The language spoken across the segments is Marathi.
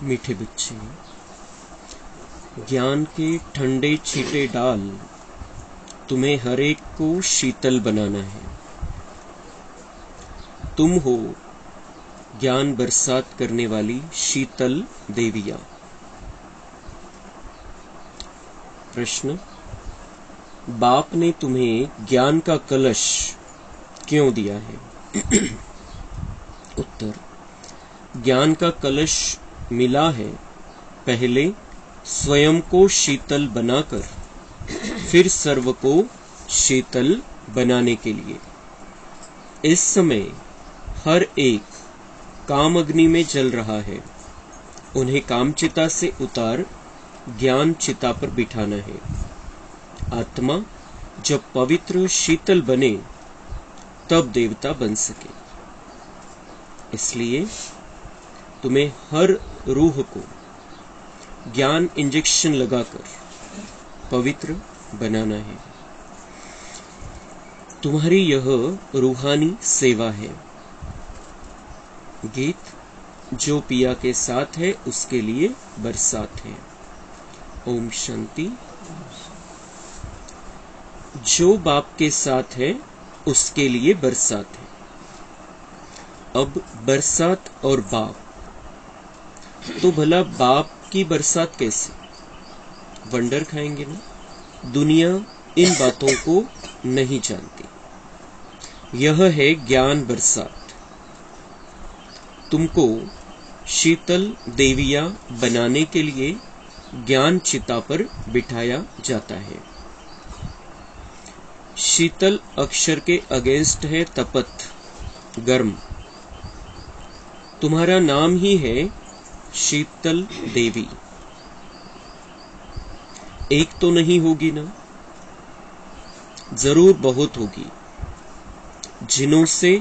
मीठे बच्चे, ज्ञान के ठंडे छींटे डाल तुम्हें हर एक को शीतल बनाना है। तुम हो ज्ञान बरसात करने वाली शीतल देवियां। प्रश्न, बाप ने तुम्हें ज्ञान का कलश क्यों दिया है? उत्तर, ज्ञान का कलश मिला है पहले स्वयं को शीतल बनाकर, फिर सर्व को शीतल बनाने के लिए। इस समय हर एक काम अग्नि में जल रहा है। उन्हें काम चिता से उतार ज्ञान चिता पर बिठाना है। आत्मा जब पवित्र शीतल बने तब देवता बन सके। इसलिए तुम्हें हर रूह को ज्ञान इंजेक्शन लगाकर पवित्र बनाना है। तुम्हारी यह रूहानी सेवा है। गीत, जो पिया के साथ है उसके लिए बरसात है। ओम शांति। जो बाप के साथ है उसके लिए बरसात है। अब बरसात और बाप, तो भला बाप की बरसात कैसे? वंडर खाएंगे ना। दुनिया इन बातों को नहीं जानती। यह है ज्ञान बरसात। तुमको शीतल देवियां बनाने के लिए ज्ञान चिता पर बिठाया जाता है। शीतल अक्षर के अगेंस्ट है तपत, गर्म। तुम्हारा नाम ही है शीतल देवी। एक तो नहीं होगी ना, जरूर बहुत होगी, जिनों से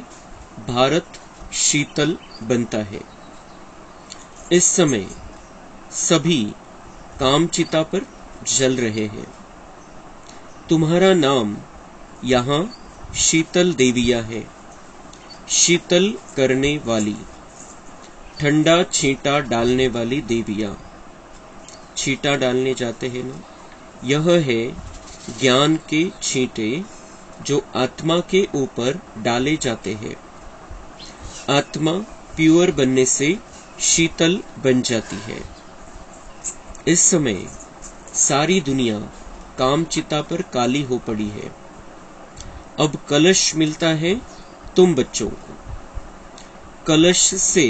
भारत शीतल बनता है। इस समय सभी कामचिता पर जल रहे हैं। तुम्हारा नाम यहाँ शीतल देविया है। शीतल करने वाली, ठंडा छींटा डालने वाली देवियां। छींटा डालने जाते हैं ना, यह है ज्ञान के छींटे जो आत्मा के ऊपर डाले जाते हैं। आत्मा प्योर बनने से शीतल बन जाती है। इस समय सारी दुनिया कामचिता पर काली हो पड़ी है। अब कलश मिलता है तुम बच्चों को। कलश से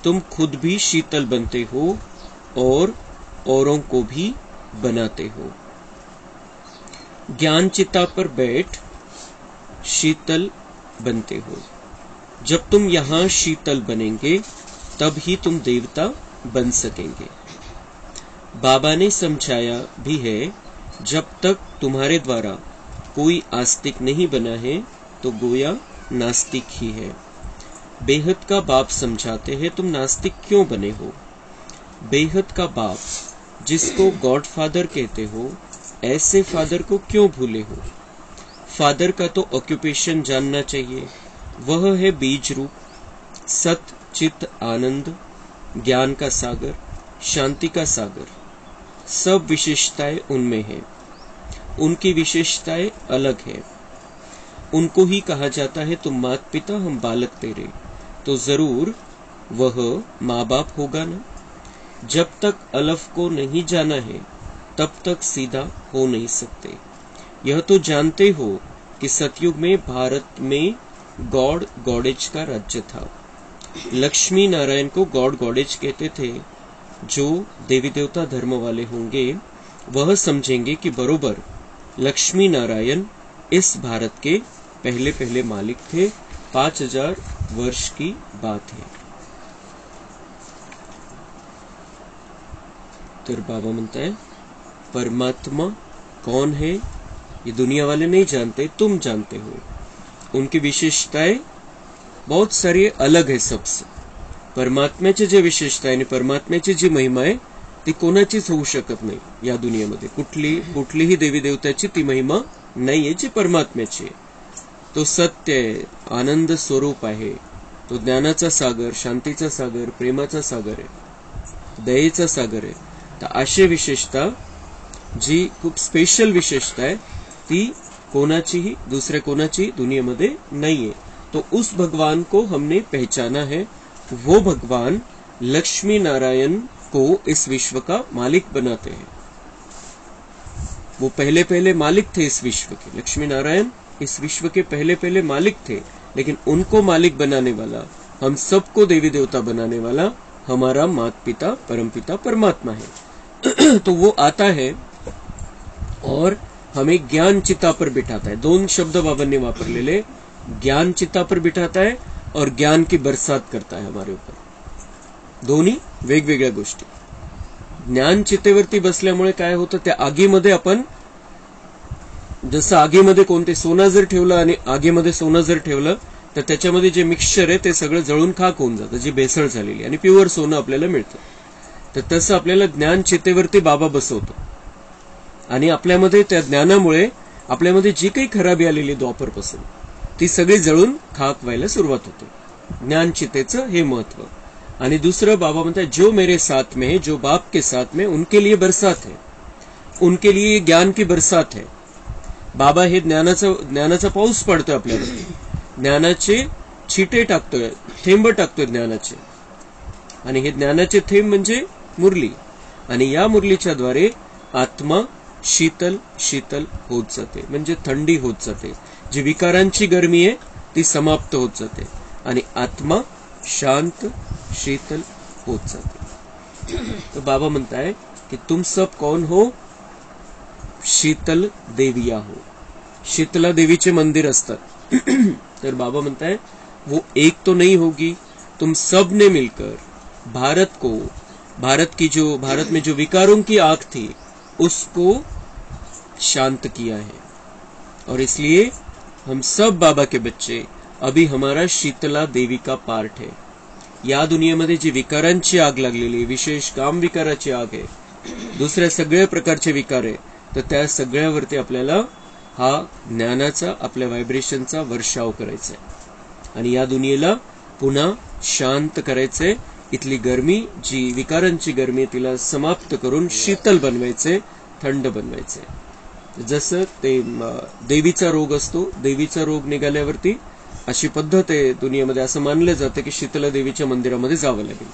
तुम खुद भी शीतल बनते हो और औरों को भी बनाते हो। ज्ञान चिता पर बैठ शीतल बनते हो। जब तुम यहाँ शीतल बनेंगे तब ही तुम देवता बन सकेंगे। बाबा ने समझाया भी है, जब तक तुम्हारे द्वारा कोई आस्तिक नहीं बना है तो गोया नास्तिक ही है। बेहद का बाप समझाते हैं, तुम नास्तिक क्यों बने हो? बेहद का बाप जिसको गॉड फादर कहते हो, ऐसे फादर को क्यों भूले हो? फादर का तो ऑक्यूपेशन जानना चाहिए। वह है बीज रूप, सत चित आनंद, ज्ञान का सागर, शांति का सागर। सब विशेषताएं उनमें है। उनकी विशेषताएं अलग है। उनको ही कहा जाता है तुम माता पिता हम बालक तेरे, तो जरूर वह माँ बाप होगा ना। जब तक अलफ को नहीं जाना है तब तक सीधा हो नहीं सकते। यह तो जानते हो कि सतयुग में भारत में गॉड गॉडेज का राज्य था। लक्ष्मी नारायण को गॉड गॉडेज कहते थे। जो देवी देवता धर्म वाले होंगे वह समझेंगे कि बरोबर लक्ष्मी नारायण इस भारत के पहले पहले मालिक थे। 5000 वर्ष की बात है। तो बाबा म्हणता है, परमात्मा कौन है ये दुनिया वाले नहीं जानते, तुम जानते हो। उनकी विशेषताएं बहुत सारी अलग आहे सबसे। परमात्म्याचे जे विशेषता आणि परमात्म्याची जी महिमा आहे ती कोणाचीच होऊ शकत नाही या दुनियेमध्ये। कुठलीही देवी देवताची ती महिमा नाहीये जी परमात्म्याची आहे। तो सत्य आहे, आनंद स्वरूप आहे, तो ज्ञानाचा सागर, शांतीचा सागर, प्रेमाचा सागर आहे। दयेचा सागर आहे. तर अशी विशेषता जी खूप स्पेशल विशेषता आहे ती कोणाचीही दुसऱ्या कोणाची दुनियामध्ये नहीं है. तो उस भगवान को हमने पहचाना है. वो भगवान लक्ष्मी नारायण को इस विश्व का मालिक बनाते हैं. वो पहले पहले मालिक थे इस विश्व के. लक्ष्मी नारायण इस विश्व के पहले पहले मालिक थे, लेकिन उनको मालिक बनाने वाला, हम सबको देवी देवता बनाने वाला हमारा माता पिता परमपिता परमात्मा है. तो वो आता है और हमें ज्ञान चिता पर बिठाता है. दोन शब्द बाबांनी वापरलेले, ज्ञान चिता पर बिठाता है और ज्ञान की बरसात करता है हमारे ऊपर. दोन्ही वेगवेगळ्या गोष्टी. ज्ञान चितेवरती बसल्यामुळे काय होतं, त्या आगीमध्ये आपण जसं आगीमध्ये कोणते सोनं जर ठेवलं आणि आगीमध्ये सोनं जर ठेवलं तर त्याच्यामध्ये जे मिक्सचर आहे ते सगळं जळून खाक होऊन जातं, जी भेसळ झालेली, आणि प्युअर सोनं आपल्याला मिळतं. तर तसं आपल्याला ज्ञान चितेवरती बाबा बसवतो आणि आपल्यामध्ये त्या ज्ञानामुळे आपल्यामध्ये जी काही खराबी आलेली द्वापरपासून ती सगळी जळून खाक व्हायला सुरुवात होते. ज्ञान चितेचं हे महत्व. आणि दुसरं बाबा म्हणतात, जो मेरे साथ में है, जो बाप के साथ में, उनके लिए बरसात है, उनके लिए ज्ञान की बरसात है. बाबा हे ज्ञानाचा पाऊस पडतोय आपल्यावरती, ज्ञानाचे छिटे टाकतोय, थेंब टाकतोय ज्ञानाचे. आणि हे ज्ञानाचे थेंब म्हणजे मुरली, आणि या मुरलीच्या द्वारे आत्मा शीतल शीतल होत जाते, म्हणजे थंडी होत जाते. जी विकारांची गरमी आहे ती समाप्त होत जाते आणि आत्मा शांत शीतल होत जाते. तो बाबा म्हणताय कि तुम सब कौन हो? शीतल देविया हो. शीतला देवीचे मंदिर असतात. तर बाबा म्हणताय वो एक तो नहीं होगी, तुम सब ने मिलकर भारत में जो विकारों की आग थी उसको शांत किया है. और इसलिए हम सब बाबा के बच्चे, अभी हमारा शीतला देवी का पार्ट है. या दुनियेमध्ये जी विकारांची आग लागलेली, विशेष काम विकाराची आग आहे, दुसऱ्या सगळ्या प्रकारचे विकार आहे, तर त्या सगळ्यावरती आपल्याला हा ज्ञानाचा, आपल्या व्हायब्रेशनचा वर्षाव करायचा आहे आणि या दुनियेला पुन्हा शांत करायचंय. इथली गरमी, जी विकारांची गरमी, तिला समाप्त करून शीतल बनवायचे, थंड बनवायचे. जसं ते देवीचा रोग असतो, देवीचा रोग निघाल्यावरती अशी पद्धत आहे दुनियेमध्ये, असं मानलं जातं की शीतला देवीच्या मंदिरामध्ये जावं लागेल.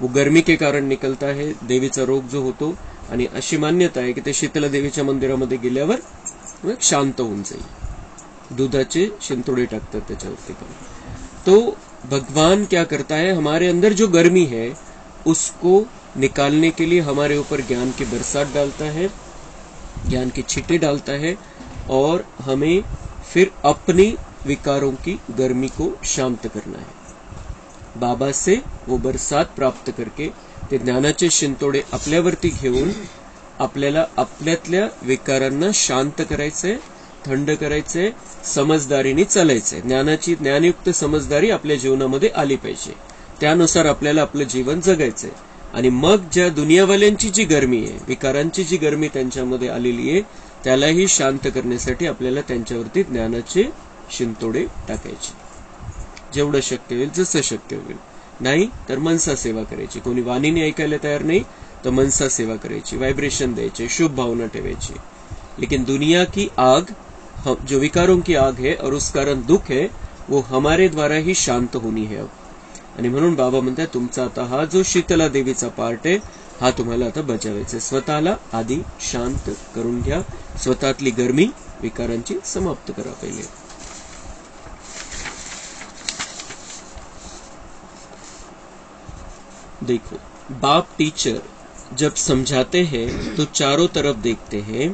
वो गर्मी के कारण निकलता है देवीचा रोग जो होतो, आणि अशी मान्यता आहे की ते शीतला देवीच्या मंदिरामध्ये गेल्यावर शांत होऊन जाईल. दुधाचे शिंतोडे टाकतात त्याच्यावरती. तो भगवान क्या करता है, हमारे अंदर जो गर्मी है उसको निकालने के लिए हमारे ऊपर ज्ञान की बरसात डालता है, ज्ञान की छींटे डालता है, और हमें फिर अपनी विकारों की गर्मी को शांत करना है. बाबा से वो बरसात प्राप्त करके ते ज्ञानाचे शिंतोडे आपल्यावरती घेऊन आपल्याला आपल्यातल्या विकारांना शांत करायचंय, थंड करायचंय, समजदारीने चालायचंय. ज्ञानयुक्त समजदारी आपल्या जीवनामध्ये आली पाहिजे. त्यानुसार आपल्याला आपलं जीवन जगायचंय. आणि मग ज्या दुनियावाल्यांची जी गरमी आहे, विकारांची जी गरमी त्यांच्यामध्ये आलेली आहे, त्यालाही शांत करण्यासाठी आपल्याला त्यांच्यावरती ज्ञानाचे शिंतोडे टाकायचे, जेवढं शक्य होईल, जसं शक्य होईल. नाही तर मनसा सेवा करायची. कोणी वाणीने ऐकायला तयार नाही तर मनसा सेवा करायची, व्हायब्रेशन द्यायचे, शुभ भावना ठेवायची. लेकिन दुनिया की आग, जो विकारों की आग है और उस कारण दुख है, वो हमारे द्वारा ही शांत होनी है अब. आणि म्हणून बाबा म्हणतात, तुमचा आता हा जो शीतला देवीचा पार्ट आहे, हा तुम्हाला आता बचावायचा. स्वतःला आधी शांत करून घ्या, स्वतःतली गरमी विकारांची समाप्त करा पहिले. देखो, बाप टीचर जब समझाते हैं तो चारों तरफ देखते हैं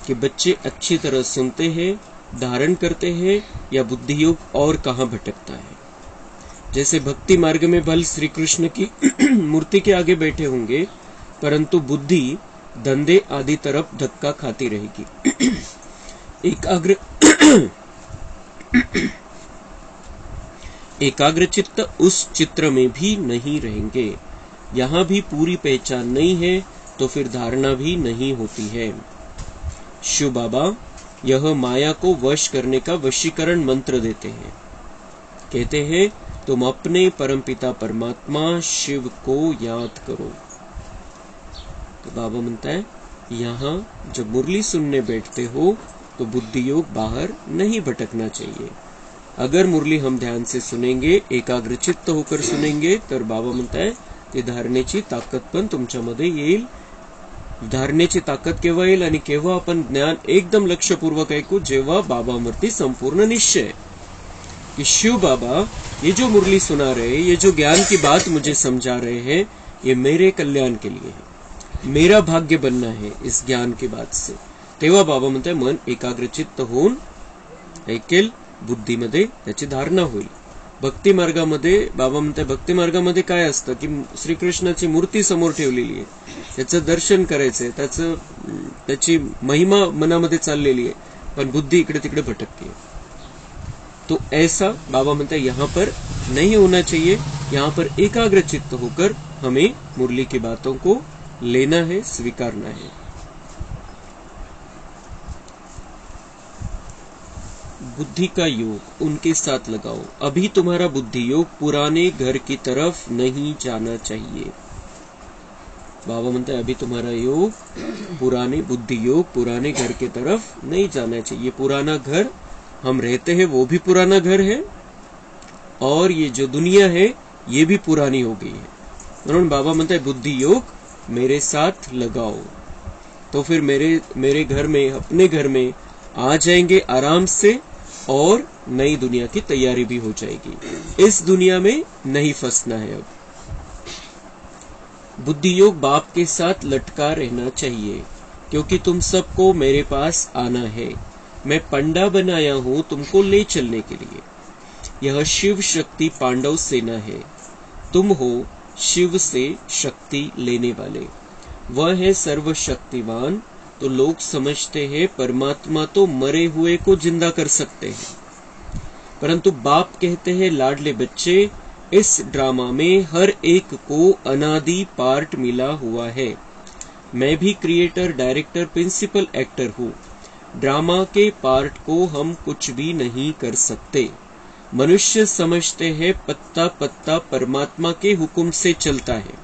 कि बच्चे अच्छी तरह सुनते हैं, धारण करते हैं, या बुद्धि योग और कहां भटकता है. जैसे भक्ति मार्ग में भल श्री कृष्ण की मूर्ति के आगे बैठे होंगे, परंतु बुद्धि धंधे आदि तरफ धक्का खाती रहेगी. एकाग्रचित्त उस चित्र में भी नहीं रहेंगे. यहां भी पूरी पहचान नहीं है तो फिर धारणा भी नहीं होती है. शिव बाबा यह माया को वश करने का वशीकरण मंत्र देते हैं. कहते हैं, तुम अपने परमपिता परमात्मा शिव को याद करो. तो बाबा म्हणता है यहाँ जब मुरली सुनने बैठते हो तो बुद्धि योग बाहर नहीं भटकना चाहिए. अगर मुरली हम ध्यान से सुनेंगे, एकाग्रचित्त होकर सुनेंगे, तर बाबा म्हणताय ती धारणेची ताकद पण तुमच्यामध्ये येईल. धारणेची ताकद केव्हा येईल आणि केव्हा आपण ज्ञान एकदम लक्षपूर्वक ऐकू, जेव्हा बाबावरती संपूर्ण निश्चय कि शिव बाबा ये जो मुरली सुना रहे, ये जो ज्ञान की बात मुझे समझा रहे हैं, ये मेरे कल्याण के लिए है, मेरा भाग्य बनना है इस ज्ञान की बात से. तेव्हा बाबा म्हणताय मन एकाग्रचित्त होऊन ऐकेल, बुद्धीमध्ये त्याची धारणा होईल. भक्ती मार्गामध्ये बाबा म्हणताय भक्ती मार्गामध्ये काय असतं की श्रीकृष्णाची मूर्ती समोर ठेवलेली आहे, त्याचं दर्शन करायचंय, त्याची महिमा मनामध्ये चाललेली आहे, पण बुद्धी इकडे तिकडे भटकती है. तो ऐसा बाबा म्हणताय यहाँ पर नहीं होना चाहिए. यहाँ पर एकाग्रचित्त होकर हमें मुरली की बातों को लेना है, स्वीकारना है. बुद्धि का योग उनके साथ लगाओ. अभी तुम्हारा बुद्धि योग पुराने घर की तरफ नहीं जाना चाहिए. बाबा म्हणते अभी तुम्हारा योग पुराने बुद्धि योग पुराने घर की तरफ नहीं जाना चाहिए. पुराना घर हम रहते हैं वो भी पुराना घर है, और ये जो दुनिया है ये भी पुरानी हो गई है. म्हणून बाबा म्हणते बुद्धि योग मेरे साथ लगाओ. तो फिर मेरे घर में, अपने घर में आ जाएंगे आराम से, और नई दुनिया की तैयारी भी हो जाएगी. इस दुनिया में नहीं फंसना है. अब बुद्धि योग बाप के साथ लटका रहना चाहिए, क्योंकि तुम सबको मेरे पास आना है. मैं पंडा बनाया हूं तुमको ले चलने के लिए. यह शिव शक्ति पांडव सेना है. तुम हो शिव से शक्ति लेने वाले. वह है सर्वशक्तिवान. तो लोग समझते हैं परमात्मा तो मरे हुए को जिंदा कर सकते हैं, परंतु बाप कहते हैं लाडले बच्चे, इस ड्रामा में हर एक को अनादि पार्ट मिला हुआ है. मैं भी क्रिएटर, डायरेक्टर, प्रिंसिपल एक्टर हूँ. ड्रामा के पार्ट को हम कुछ भी नहीं कर सकते. मनुष्य समझते हैं पत्ता पत्ता परमात्मा के हुक्म से चलता है.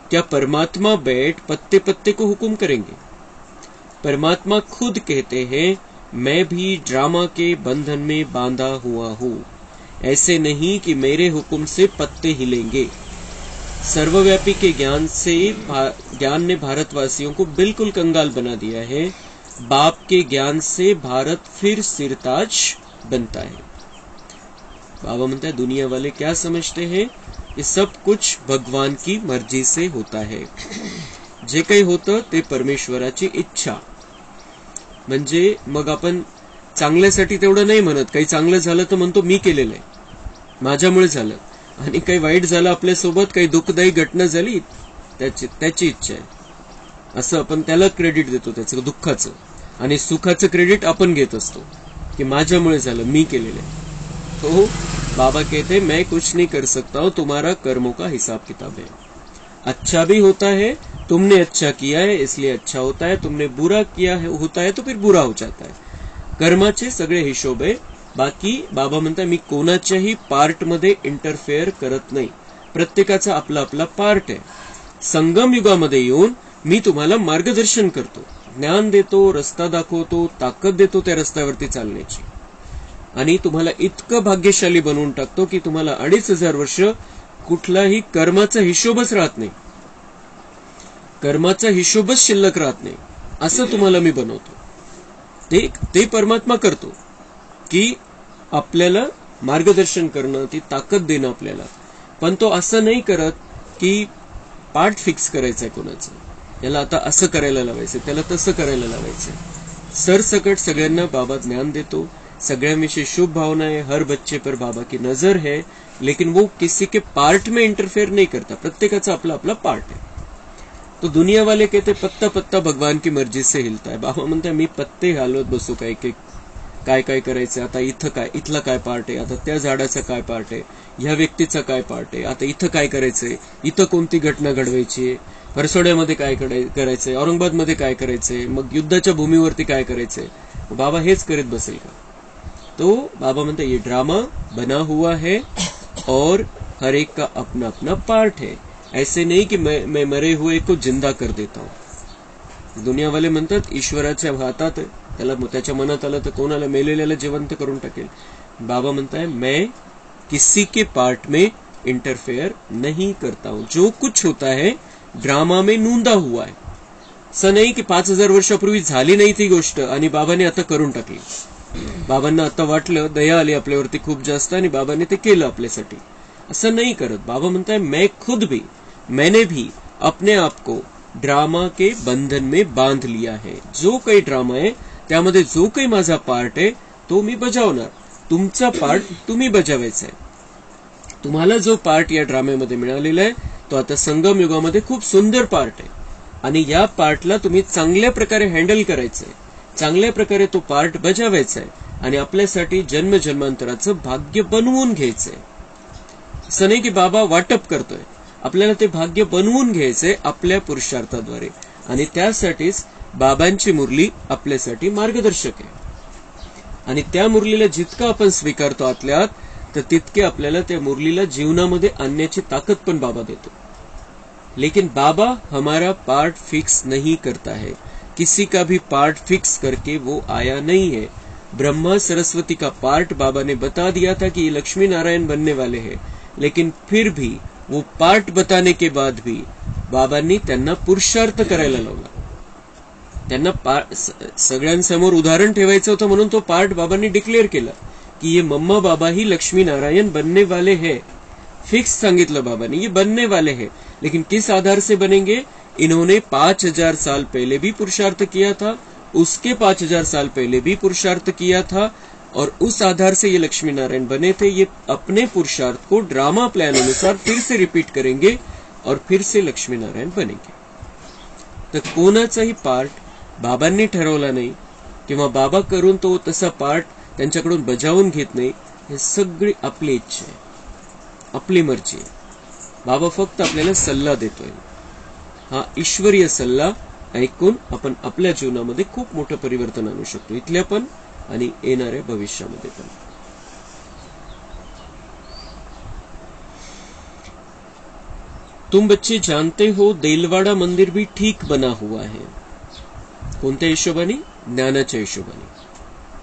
क्या परमात्मा बैठ पत्ते पत्ते को हुक्म करेंगे? परमात्मा खुद कहते हैं मैं भी ड्रामा के बंधन में बांधा हुआ हूँ. ऐसे नहीं कि मेरे हुक्म से पत्ते हिलेंगे. सर्वव्यापी के ज्ञान ने भारतवासियों को बिल्कुल कंगाल बना दिया है. बाप के ज्ञान से भारत फिर सिरताज बनता है. बाबा म्हणता है दुनिया वाले क्या समझते हैं, ये सब कुछ भगवान की मर्जी से होता है. जे काही होतं ते परमेश्वराची इच्छा. म्हणजे मग आपण चांगल्यासाठी तेवढं नाही म्हणत. काही चांगलं झालं तर म्हणतो मी केलेलं आहे, माझ्यामुळे झालं. आणि काही वाईट झालं आपल्यासोबत, काही दुःखदायी घटना झाली, त्याची इच्छा आहे, असं आपण त्याला क्रेडिट देतो त्याचं दुःखाचं. आणि सुखाचं क्रेडिट आपण घेत असतो की माझ्यामुळे झालं, मी केलेलं आहे. तो बाबा कहते मैं कुछ नहीं कर सकता हूं, तुम्हारा कर्मों का हिसाब किताब है. अच्छा भी होता है, तुमने अच्छा किया है इसलिए अच्छा होता है, तुमने बुरा किया है होता है तो फिर बुरा हो जाता है. कर्माचे सगळे हिशोब आहे. बाकी बाबा म्हणतात मी कोणाच्याही पार्ट मध्ये इंटरफेअर करत नाही. प्रत्येकाचा आपला आपला पार्ट आहे. संगम युगामध्ये येऊन मी तुम्हाला मार्गदर्शन करतो, ज्ञान देतो, रस्ता दाखवतो, ताकद देतो त्या रस्त्यावरती चालण्याची. आणि तुम्हाला इतकं भाग्यशाली बनवून टाकतो की तुम्हाला 2500 वर्ष कुठलाही कर्माचा हिशोबच राहत नाही. कर्माचा हिशोबच शिल्लक राहत नाही, असं तुम्हाला मी बनवतो. ते परमात्मा करतो की आपल्याला मार्गदर्शन करणं, ती ताकद देणं आपल्याला. पण तो असं नाही करत की पार्ट फिक्स करायचंय कोणाचं, याला आता असं करायला लावायचं, त्याला तसं करायला लावायचं. सरसकट सगळ्यांना बाबा ज्ञान देतो. सगळ्यांविषयी शुभ भावना है, हर बच्चे पर बाबा की नजर है, लेकिन वो किसी के पार्ट में इंटरफेयर नहीं करता. प्रत्येकाचा आपला आपला पार्ट है. तो दुनिया वाले कहते पत्ता पत्ता भगवान की मर्जी से हिलता है. बाबा म्हणतात मी पत्ते घालवत बसू काय काय करायचं, आता इथं काय, इथला काय पार्ट आहे, आता त्या झाडाचा काय पार्ट आहे, ह्या व्यक्तीचा काय पार्ट आहे, आता इथं काय करायचंय, इथं कोणती घटना घडवायची आहे, परसोड्यामध्ये काय करायचंय, औरंगाबादमध्ये काय करायचंय, मग युद्धाच्या भूमीवरती काय करायचंय. बाबा हेच करीत बसेल का? तो बाबा म्हणते ये ड्रामा बना हुआ है और हर एक का अपना अपना पार्ट है. ऐसे नाही की मैं मरे हुए को जिंदा कर देता हूं. दुनिया वाले म्हणतात ईश्वराच्या हातात आहे, त्याला त्याच्या मनात आलं तर कोणाला मेलेल्याला जिवंत करून टाकेल. बाबा म्हणताय मैं किसी के पार्ट में इंटरफेयर नहीं करता हूं. जो कुछ होता है ड्रामा में नोंदा हुआ है. असं नाही की 5000 वर्षापूर्वी झाली नाही ती गोष्ट आणि बाबांनी आता करून टाकली. बाबांना आता वाटलं, दया आली आपल्यावरती खूप जास्त आणि बाबांनी ते केलं आपल्यासाठी. असं नाही करत. बाबा म्हणताय मैंने भी अपने आप को ड्रामा के बंधन में बांध लिया है. जो काही ड्रामा आहे त्यामध्ये जो काही माझा पार्ट आहे तो मी बजावणार. तुमचा पार्ट तुम्ही बजावायचा आहे. तुम्हाला जो पार्ट या ड्राम्यामध्ये मिळालेला आहे तो आता संगम युगामध्ये खूप सुंदर पार्ट आहे आणि या पार्टला तुम्ही चांगल्या प्रकारे हँडल करायचंय, चांगल्या प्रकारे तो पार्ट बजावायचा आहे आणि आपल्यासाठी जन्मजन्मांतराचं भाग्य बनवून घ्यायचंय. असं नाही की बाबा वाटप करतोय, आपल्याला ते भाग्य बनवून घ्यायचंय आपल्या पुरुषार्थाद्वारे आणि त्यासाठीच बाबांची मुरली आपल्यासाठी मार्गदर्शक आहे. आणि त्या मुरलीला जितकं आपण स्वीकारतो आतल्या आत तर तितके आपल्याला त्या मुरलीला जीवनामध्ये आणण्याची ताकद पण बाबा देतो. लेकिन बाबा हमारा पार्ट फिक्स नहीं करता है. किसी का भी पार्ट फिक्स करके वो आया नहीं है. ब्रह्मा सरस्वती का पार्ट बाबा ने बता दिया था कि ये लक्ष्मी नारायण बनने वाले हैं, लेकिन फिर भी वो पार्ट बताने के बाद भी बाबांनी त्यांना पुरुषार्थ करायला लावला. त्यांना सगळ्यांसमोर उदाहरण ठेवायचं होतं म्हणून तो पार्ट बाबांनी डिक्लेअर केला कि ये मम्मा बाबा ही लक्ष्मी नारायण बनने वाले हैं. फिक्स सांगितलं बाबांनी, ये बनने वाले हैं. लेकिन किस आधार से बनेंगे? इन्होंने 5000 साल पहले भी पुरुषार्थ किया था, उसके 5000 साल पहले भी पुरुषार्थ किया था और उस आधार से ये लक्ष्मी नारायण बने थे. ये अपने पुरुषार्थ को ड्रामा प्लान अनुसार फिर से रिपीट करेंगे और फिर से लक्ष्मी नारायण बनेंगे. तर कोणाचाही पार्ट बाबांनी ठरवला नाही किंवा बाबा करून तो तसा पार्ट त्यांच्याकडून बजावून घेत नाही. हे सगळी आपली इच्छा आहे, आपली मर्जी आहे. बाबा फक्त आपल्याला सल्ला देतोय. हा ईश्वरीय सल्ला ऐकून आपण आपल्या जीवनामध्ये खूप मोठं परिवर्तन आणू शकतो, इथल्या पण आणि येणाऱ्या भविष्यामध्ये पण. तुम बच्चे जानते हो देलवाड़ा मंदिर भी ठीक बना हुआ है. कोणत्या हिशोबाने? ज्ञानाच्या हिशोबाने,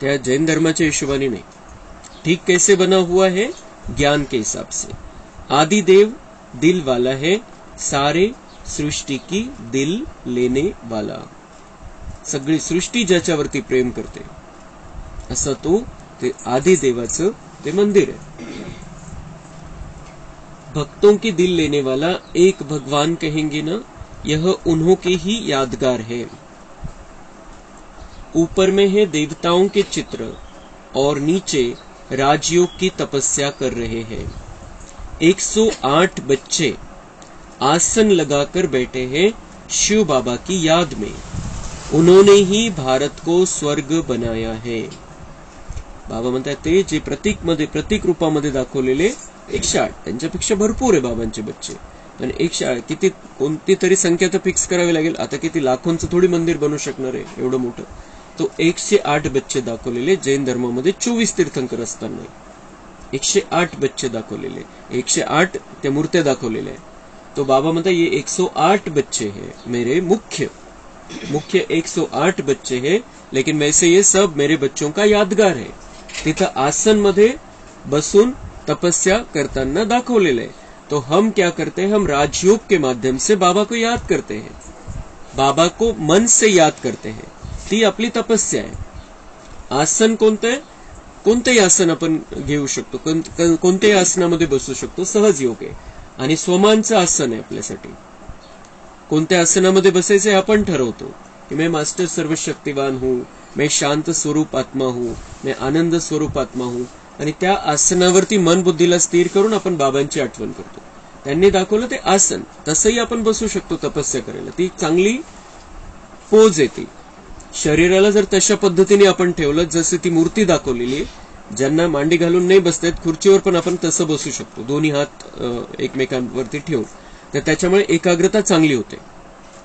त्या जैन धर्माच्या हिशोबाने नाही. ठीक कैसे बना हुआ है? ज्ञान के हिसाब से. आदि देव दिल वाला है, सारे सृष्टी की दिल लेने वाला. सगळी सृष्टी ज्याच्यावरती प्रेम करते असं तो ते आदि देवाचं ते मंदिर आहे. भक्तों की दिल लेने वाला एक भगवान कहेंगे ना, यह उन्हों के ही यादगार है. ऊपर में है देवताओं के चित्र और नीचे राजयोग की तपस्या कर रहे हैं. 108 बच्चे आसन लगाकर बैठे हैं शिव बाबा की याद में. उन्होंने ही भारत को स्वर्ग बनाया है. बाबा म्हणतात ते जे प्रतीक रूपामध्ये दाखवलेले 108, त्यांच्यापेक्षा भरपूर आहे बाबांचे बच्चे. पण 108 किती, कोणती तरी संख्या तर फिक्स करावी लागेल. आता किती लाखोंचं थोडी मंदिर बनू शकणार आहे एवढं मोठं. तो 108 बच्चे दाखवलेले. जैन धर्मामध्ये 24 तीर्थंकर असताना 108 बच्चे दाखवलेले, 108 त्या मूर्त्या दाखवलेल्या आहेत. तो बाबा म्हणता ये 108 बच्चे हैं मेरे मुख्य 108 बच्चे हैं, लेकिन वैसे ये सब मेरे बच्चों का यादगार है. तिथं आसन मध्ये बसून तपस्या करताना दाखवलेलं आहे. तो हम क्या करते हैं? हम राजयोग के माध्यम से बाबा को याद करते हैं, बाबा को मन से याद करते हैं. ती आपली तपस्या आहे. आसन कोणतं? कोणतेही आसन आपण घेऊ शकतो, कोणत्याही आसनामध्ये बसू शकतो. सहज योग आहे आणि स्वमानचं आसन आहे आपल्यासाठी. कोणत्या आसनामध्ये बसायचं हे आपण ठरवतो की मैं मास्टर सर्वशक्तिवान हूं, मैं शांत स्वरूप आत्मा हूं, मैं आनंद स्वरूप आत्मा हूं. आणि त्या आसनावरती मन बुद्धीला स्थिर करून आपण बाबांची आठवण करतो. त्यांनी दाखवलं ते आसन, तसंही आपण बसू शकतो तपस्या करायला. ती चांगली पोज येते. शरीराला जर तशा पद्धतीने आपण ठेवलं जसं ती मूर्ती दाखवलेली आहे, ज्यांना मांडी घालून नाही बसतायत खुर्चीवर पण आपण तसं बसू शकतो, दोन्ही हात एकमेकांवरती ठेवून. तर त्याच्यामुळे एकाग्रता चांगली होते.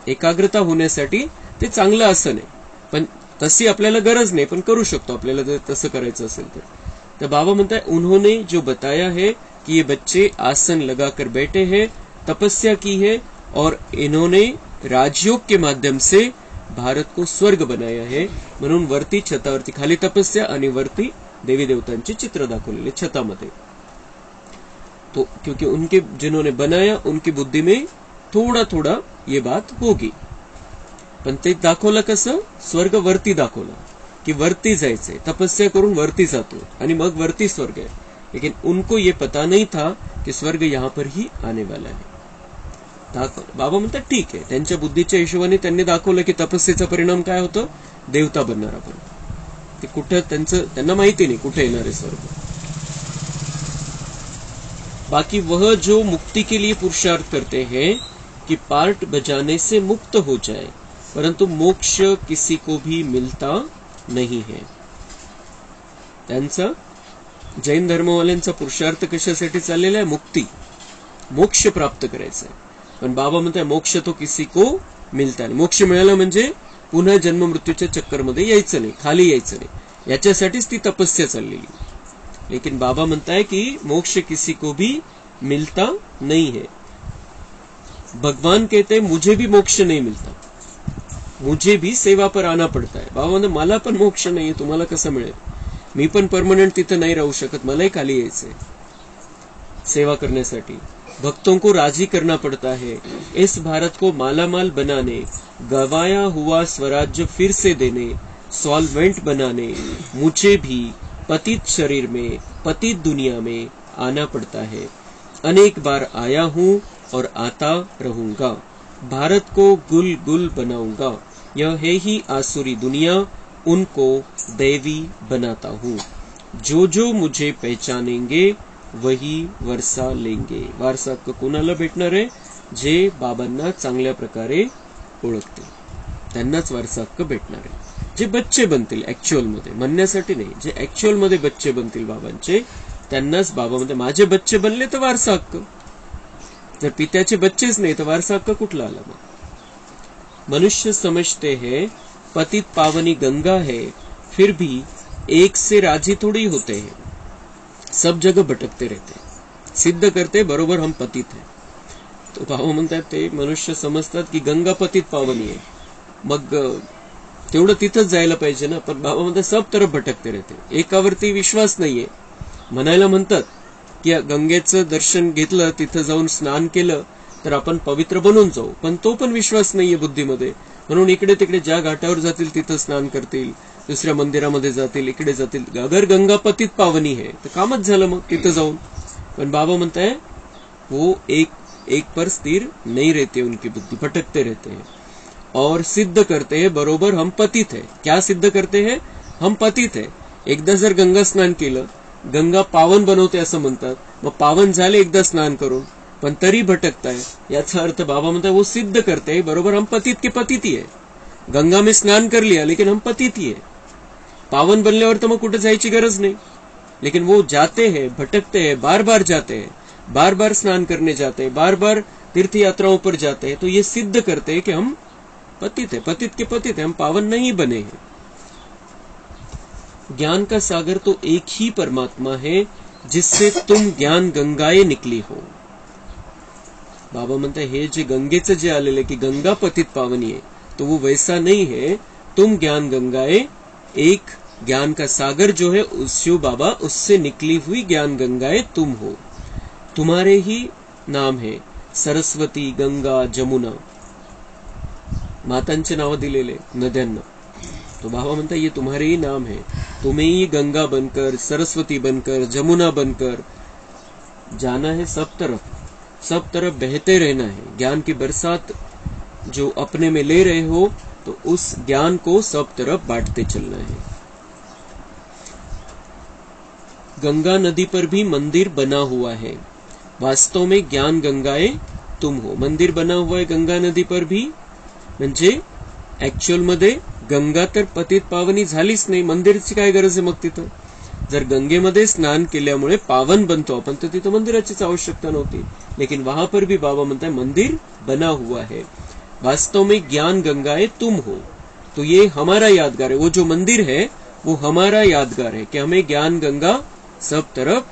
एकाग्रता होण्यासाठी ते चांगलं आसन आहे. पण तशी आपल्याला गरज नाही, पण करू शकतो आपल्याला जर तसं करायचं असेल तर. तर बाबा म्हणताय उन्होंने जो बताया है कि ये बच्चे आसन लगाकर बैठे हैं तपस्या की है और इन्होंने राजयोग के माध्यम से भारत को स्वर्ग बनाया है. म्हणून वरती छतावरती खाली तपस्या आणि वरती देवी देवतांचे चित्र दाखवलेले छतामध्ये. तो क्योंकि उनके जिन्होंने बनाया उनकी बुद्धि में थोड़ा थोड़ा ये बात होगी. पण ते दाखवलं कसं? स्वर्ग वरती दाखवलं कि वरती जायचंय, तपस्या करून वरती जातो आणि मग वरती स्वर्ग है. लेकिन उनको ये पता नहीं था कि स्वर्ग यहाँ पर ही आने वाला है. दाखवलं. बाबा म्हणतात ठीक आहे, त्यांच्या बुद्धीच्या हिशोबाने त्यांनी दाखवलं की तपस्येचा परिणाम काय होतो? देवता बनणार आपण. ते कुठं त्यांना माहिती नाही कुठे येणार आहे स्वर्ग. बाकी वह जो मुक्ति के लिए पुरुषार्थ करते हैं कि पार्ट बजाने से मुक्त हो जाए, परंतु मोक्ष किसी को भी मिलता नहीं है. त्यांचा जैन धर्मवाल्यांचा पुरुषार्थ कशासाठी चाललेला आहे? मुक्ती, मोक्ष प्राप्त करायचा आहे. पण बाबा म्हणतात मोक्ष तो किसी को मिलता नाही. मोक्ष मिळाला म्हणजे पुन्हा जन्म मृत्यूच्या चक्करमध्ये यायचं नाही, खाली यायचं नाही. याच्यासाठीच ती तपस्या चाललेली. लेकिन बाबा म्हणताय कि मोक्ष किसी को भी मिलता नहीं है. भगवान कहते हैं मुझे भी मोक्ष नहीं मिलता, मुझे भी सेवा पर आना पड़ता है. बाबा म्हणते मला पण मोक्ष नाहीये, तुम्हाला कसं मिळेल? मी पण परमनंट तिथं नाही राहू शकत, मलाही खाली यायचंय सेवा करण्यासाठी. भक्तों को राजी करना पड़ता है. इस भारत को मालामाल बनाने, गवाया हुआ स्वराज्य फिर से देने, सॉल्वेंट बनाने मुझे भी पतित शरीर में, पतित दुनिया में आना पड़ता है. अनेक बार आया हूँ और आता रहूंगा. भारत को गुल गुल बनाऊंगा. यह है ही आसुरी दुनिया, उनको दैवी बनाता हूँ. जो जो मुझे पहचानेंगे वही वारसा लेंगे. वारसा हक्क कोणाला भेटणार आहे? जे बाबांना चांगल्या प्रकारे ओळखते त्यांनाच वारसा हक्क भेटणार आहे. जे बच्चे बनतील ऍक्च्युअल मध्ये, म्हणण्यासाठी नाही, जे ऍक्च्युअल मध्ये बच्चे बनतील बाबांचे त्यांनाच बाबा म्हणते माझे बच्चे बनले तर वारसा हक्क. जर पित्याचे बच्चेच नाही तर वारसा हक्क कुठला आला? मग मनुष्य समझते हैं पतित पावनी गंगा है, फिर भी एक से राजी थोड़ी होते हैं. सब जगह भटकते रहते, सिद्ध करते बरोबर हम पतित है. तो बाबा म्हणतात ते मनुष्य समजतात की गंगा पतित पावनी आहे, मग तेवढं तिथंच जायला पाहिजे ना. पण बाबा म्हणतात सब तरफ भटकते रहते, एकावरती विश्वास नाहीये. म्हणायला म्हणतात की गंगेचं दर्शन घेतलं, तिथं जाऊन स्नान केलं तर आपण पवित्र बनून जाऊ, पण तो पण विश्वास नाहीये बुद्धीमध्ये. म्हणून इकडे तिकडे ज्या घाटावर जातील तिथं स्नान करतील, दुसऱ्या मंदिरामध्ये जातील, इकडे जातील. अगर गंगा पतित पावनी है तर कामच झालं मग तिथं जाऊन. पण बाबा म्हणताय वो एक पर स्थिर नहीं रहते, उनकी बुद्धि भटकते रहते हैं और सिद्ध करते हैं बरोबर हम पतित है. क्या सिद्ध करते हैं? हम पतित है. एकदा जर गंगा स्नान केलं, गंगा पावन बनवते असं म्हणतात, मग पावन झाले एकदा स्नान करून, पण तरी भटकताय. याचा अर्थ बाबा म्हणतात वो सिद्ध करते हैं बरोबर हम पतित के पतित ही है. गंगा में स्नान कर लिया लेकिन हम पतित ही है. पावन बनल्यावर तर मग कुठे जायची गरज नाही. लेकिन वो जाते हैं, भटकते हैं, बार बार जाते हैं, बार बार स्नान करने जाते हैं, बार बार तीर्थ यात्राओं पर जाते हैं. तो ये सिद्ध करते हैं कि हम पतित है, पतित के पतित है, हम पावन नहीं बने हैं. ज्ञान का सागर तो एक ही परमात्मा है जिससे तुम ज्ञान गंगाए निकली हो. बाबा म्हणते हे जे गंगेचं जे आलेलं की गंगा पतित पावनी है, तो वो वैसा नहीं है. तुम ज्ञान गंगाए, एक ज्ञान का सागर जो है उस शिव बाबा, उससे निकली हुई ज्ञान गंगाए तुम हो. तुम्हारे ही नाम है सरस्वती, गंगा, जमुना, मातांचे नाव दिलेले नद्यांना. तो बाबा म्हणता ये तुम्हारे ही नाम है, तुम्हें ही गंगा बनकर, सरस्वती बनकर, जमुना बनकर जाना है. सब तरफ बहते रहना है. ज्ञान की बरसात जो अपने में ले रहे हो, तो उस ज्ञान को सब तरफ बांटते चलना है. गंगा नदी पर भी मंदिर बना हुआ है. वास्तव में ज्ञान गंगाए तुम हो. मंदिर बना हुआ है गंगा नदी पर भी, म्हणजे ऍक्च्युअल मध्ये गंगा तर पतित पावनी झालीच नाही, मंदिराची काय गरज आहे मग तिथं? जर गंगेमध्ये स्नान केल्यामुळे पावन बनतो आपण, तर तिथं मंदिराचीच आवश्यकता नव्हती. लेकिन वहां पर भी बाबा म्हणता है मंदिर बना हुआ है. वास्तव में ज्ञान गंगाए तुम हो. तो ये हमारा यादगार है. वो जो मंदिर है वो हमारा यादगार है कि हमें ज्ञान गंगा सब तरफ,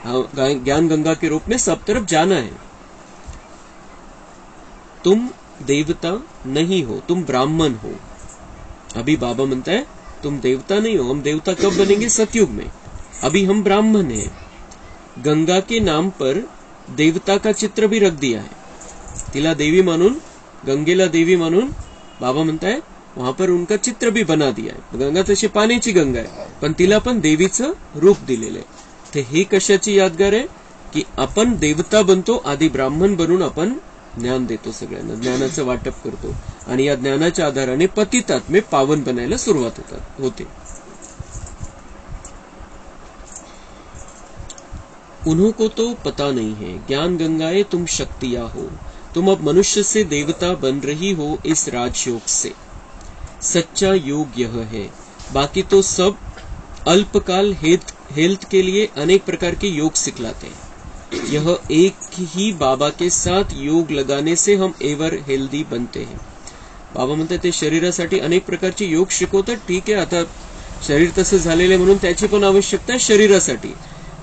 ज्ञान गंगा के रूप में सब तरफ जाना है. तुम देवता नहीं हो, तुम ब्राह्मण हो। अभी बाबा म्हणता है तुम देवता नहीं हो, हम देवता कब बनेंगे? सतयुग में। अभी हम ब्राह्मण हैं। गंगा के नाम पर देवता का चित्र भी रख दिया है, तिला देवी मानून, गंगेला देवी मानून बाबा म्हणताय वहां पर उनका चित्र भी बना दिया आहे। गंगा तशी पाण्याची गंगा आहे, पण तिला पण देवीचं रूप दिलेलं आहे। ते हे कशाची यादगार आहे की आपण देवता बनतो, आधी ब्राह्मण बनून आपण ज्ञान देतो, सगळ्यांना ज्ञानाचं वाटप करतो आणि या ज्ञानाच्या आधाराने पतितात्मे पावन बनायला सुरुवात होते। उन्हों को तो पता नहीं है, ज्ञान गंगाए तुम शक्तियां हो, तुम अब मनुष्य से देवता बन रही हो इस राजयोग से। सच्चा योग यह है, बाकी तो सब अल्पकाल हेल्थ के लिए अनेक प्रकार के योग सिखलाते हैं। यह एक ही बाबा के साथ योग लगाने से हम एवर हेल्दी बनते हैं। बाबा म्हणतात ते शरीरासाठी अनेक प्रकारचे योग शिकवतात, ठीक आहे, आता शरीर तसं झालेले म्हणून त्याची पण आवश्यकता है शरीरासाठी,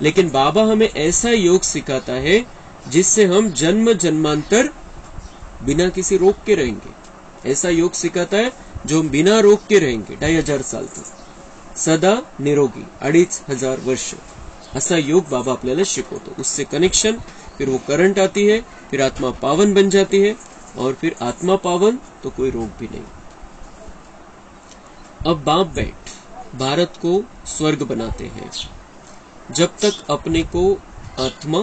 लेकिन बाबा हमें ऐसा योग सिखाता है जिससे हम जन्म जन्मांतर बिना किसी रोग के रहेंगे। ऐसा योग सिखाता है जो हम बिना रोग के रहेंगे 2500 साल तक, सदा निरोगी 2500 वर्ष। ऐसा योग बाबा आपल्याला शिकवतो। उससे कनेक्शन, फिर वो करंट आती है, फिर आत्मा पावन बन जाती है, और फिर आत्मा पावन तो कोई रोग भी नहीं। अब बाप बैठ भारत को स्वर्ग बनाते हैं। जब तक अपने को आत्मा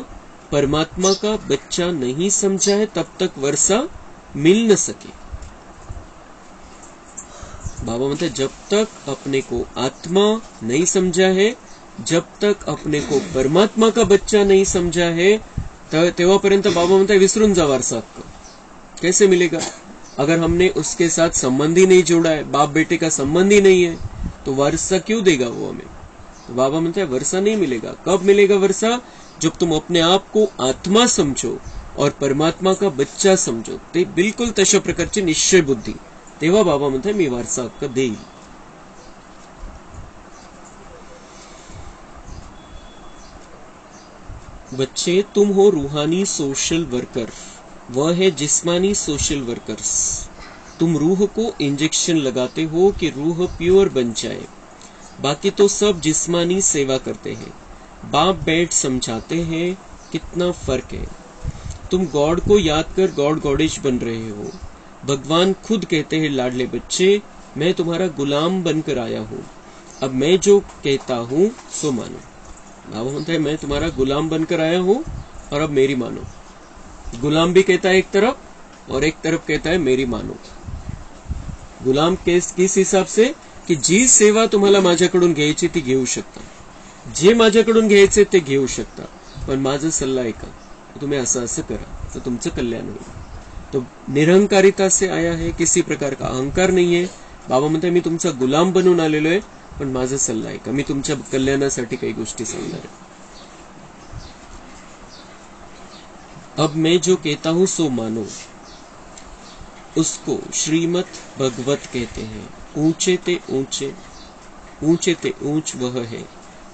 परमात्मा का बच्चा नहीं समझा है तब तक वर्षा मिल न सके। बाबा म्हणते जब तक अपने को आत्मा नहीं समझा है, जब तक अपने को परमात्मा का बच्चा नहीं समझा है, तेव्हापर्यंत बाबा म्हणते विसरून जा वारसा हक्क। कैसे मिलेगा? अगर हमने उसके साथ संबंध ही नहीं जोड़ा है, बाप बेटे का संबंध ही नहीं है, तो वारसा क्यों देगा वो हमें? तो बाबा म्हणते हैं वर्षा नहीं मिलेगा। कब मिलेगा वर्षा? जब तुम अपने आप को आत्मा समझो और परमात्मा का बच्चा समझो, ते बिलकुल तशा प्रकारची निश्चय बुद्धी, तेव्हा बाबा म्हणते मी वारसा हक्क देईल। बच्चे तुम हो रूहानी सोशल वर्कर, वह है जिस्मानी सोशल वर्कर्स। तुम रूह को इंजेक्शन लगाते हो कि रूह प्योर बन जाए, बाकी तो सब जिस्मानी सेवा करते हैं। बाप बैठ समझाते हैं कितना फर्क है। तुम गॉड को याद कर गॉड गॉडेज बन रहे हो। भगवान खुद कहते हैं लाडले बच्चे, मैं तुम्हारा गुलाम बनकर आया हूँ, अब मैं जो कहता हूँ सो मानो। बाबा म्हणता है मैं तुम्हारा गुलाम बनकर आया हूँ और अब मेरी मानो। गुलाम भी कहता है एक तरफ और एक तरफ कहता है मेरी मानो। गुलाम किस हिसाब से की जी सेवा तुम्हाला माझ्याकडून घ्यायची ती घेऊ शकता, जे माझ्याकडून घ्यायचे ते घेऊ शकता, पण माझा सल्ला ऐका, तुम्ही असं असं करा तो तुमचं कल्याण होईल। तो निरहंकारिता से आया है, किसी प्रकार का अहंकार नहीं है। बाबा म्हणते मी तुमचा गुलाम बनून आलेलो आहे, पण माझा सल्ला ऐका, मी तुमच्या कल्याणासाठी काही गोष्टी सांगणार आहे। अब मैं जो कहता हूं सो मानो, उसको श्रीमत भगवत कहते हैं। ऊंचे ते ऊंचे, ऊंचे ते ऊंच वह है,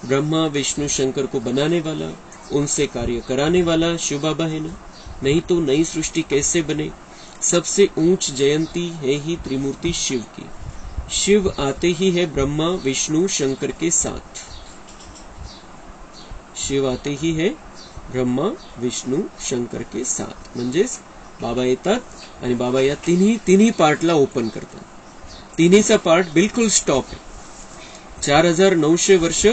ब्रह्मा विष्णु शंकर को बनाने वाला, उनसे कार्य कराने वाला शिव बाबा है ना, नहीं तो नई सृष्टि कैसे बने। सबसे ऊंच जयंती है ही त्रिमूर्ति शिव की। शिव आते ही है ब्रह्मा विष्णु शंकर के साथ। शिव आते ही है ब्रह्मा विष्णु शंकर के साथ, म्हणजेच बाबा येतात आणि बाबा या तिन्ही पार्टला ओपन करतात। तिन्हीचा पार्ट बिलकुल स्टॉप आहे। 4900 वर्ष